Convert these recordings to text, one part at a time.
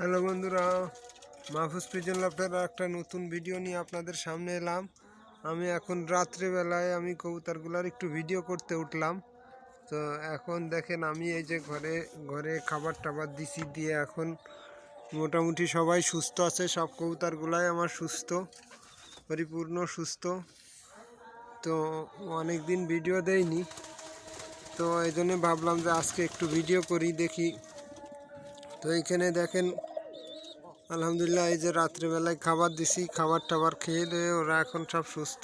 Hello বন্ধুরা, Mahfuz pigeon লফটের একটা নতুন ভিডিও নিয়ে আপনাদের সামনে এলাম। আমি এখন রাত্রেবেলায় কবুতরগুলোর একটু ভিডিও করতে উঠলাম। তো এখন দেখেন আমি এই যে ঘরে ঘরে খাবার টাবার দিছি, দিয়ে এখন মোটামুটি সবাই সুস্থ আছে। সব কবুতরগুলাই আমার সুস্থ, পরিপূর্ণ সুস্থ। তো অনেক দিন ভিডিও দেইনি, তো এই জন্যে ভাবলাম যে আজকে একটু ভিডিও করি, দেখি। তো এইখানে দেখেন আলহামদুলিল্লাহ, এই যে রাত্রেবেলায় খাবার দিছি, খাবার টাবার খেয়ে দিয়ে ওরা এখন সব সুস্থ।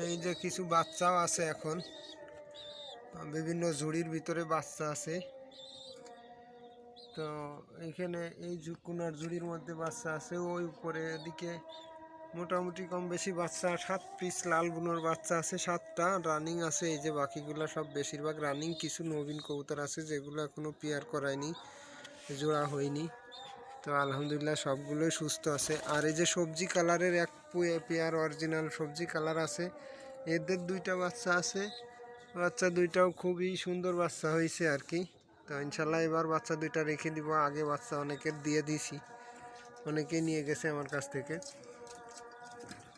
এই যে কিছু বাচ্চাও আছে, এখন বিভিন্ন ঝুড়ির ভিতরে বাচ্চা আছে। তো এইখানে এই কোনার ঝুড়ির মধ্যে বাচ্চা আছে, ওই উপরে দিকে মোটামুটি কম বেশি বাচ্চা 7 পিস লাল বুনোর বাচ্চা আছে, 7টা রানিং আছে। এই যে বাকিগুলো সব বেশিরভাগ রানিং, কিছু নবীন কবুতর আছে যেগুলো এখনো পেয়ার করায়নি, জোড়া হয়নি। তো আলহামদুলিল্লাহ সবগুলোই সুস্থ আছে। আর এই যে সবজি কালারের এক পেয়ার অরিজিনাল সবজি কালার আছে, এদের 2টা বাচ্চা আছে। বাচ্চা 2টাও খুবই সুন্দর বাচ্চা হয়েছে আর কি। তো ইনশাল্লাহ এবার বাচ্চা 2টা রেখে দিব। আগে বাচ্চা অনেকের দিয়ে দিছি, অনেকেই নিয়ে গেছে আমার কাছ থেকে।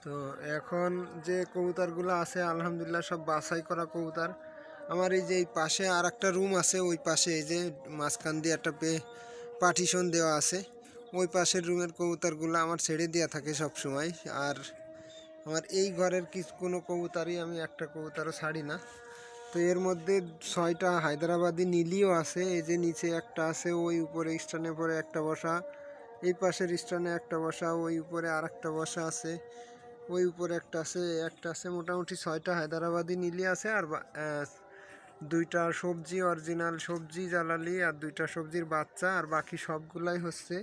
তো এখন যে কবুতরগুলো আছে আলহামদুলিল্লাহ সব বাছাই করা কবুতর। আমার এই যে এই পাশে আর একটা রুম আছে, ওই পাশে এই যে মাঝখান দিয়ে একটা পার্টিশন দেওয়া আছে, ওই পাশের রুমের কবুতরগুলো আমার ছেড়ে দেওয়া থাকে সব সময়। আর আমার এই ঘরের কোনো কবুতরই আমি একটা কবুতরও ছাড়ি না। তো এর মধ্যে 6টা হায়দ্রাবাদি নীলিও আছে। এই যে নিচে একটা আছে, ওই উপরে স্ট্যান্ডে পরে একটা বসা, এই পাশের স্ট্যান্ডে একটা বসা, ওই উপরে আর একটা বসা আছে, ওই উপরে একটা আছে। মোটামুটি 6টা হায়দ্রাবাদি নীলি আছে। আর 2টা সবজি অরিজিনাল সবজি জ্বালালি, আর 2টা সবজির বাচ্চা। আর বাকি সবগুলাই হচ্ছে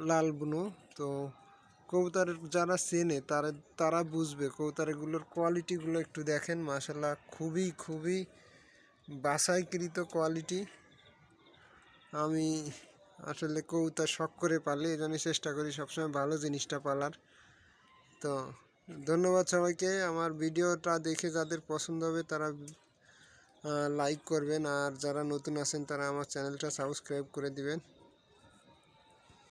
লাল বুনো। তো কবুতর যারা চেনে তারা বুঝবে। কবুতরগুলোর কোয়ালিটিগুলো একটু দেখেন, মাশাল্লাহ খুবই খুবই বাছাইকৃত কোয়ালিটি। আমি আসলে কবুতর শখ করে পালি, এই জন্য চেষ্টা করি সবসময় ভালো জিনিসটা পালার। তো ধন্যবাদ সবাইকে। আমার ভিডিওটা দেখে যাদের পছন্দ হবে তারা লাইক করবেন, আর যারা নতুন আছেন তারা আমার চ্যানেলটা সাবস্ক্রাইব করে দিবেন।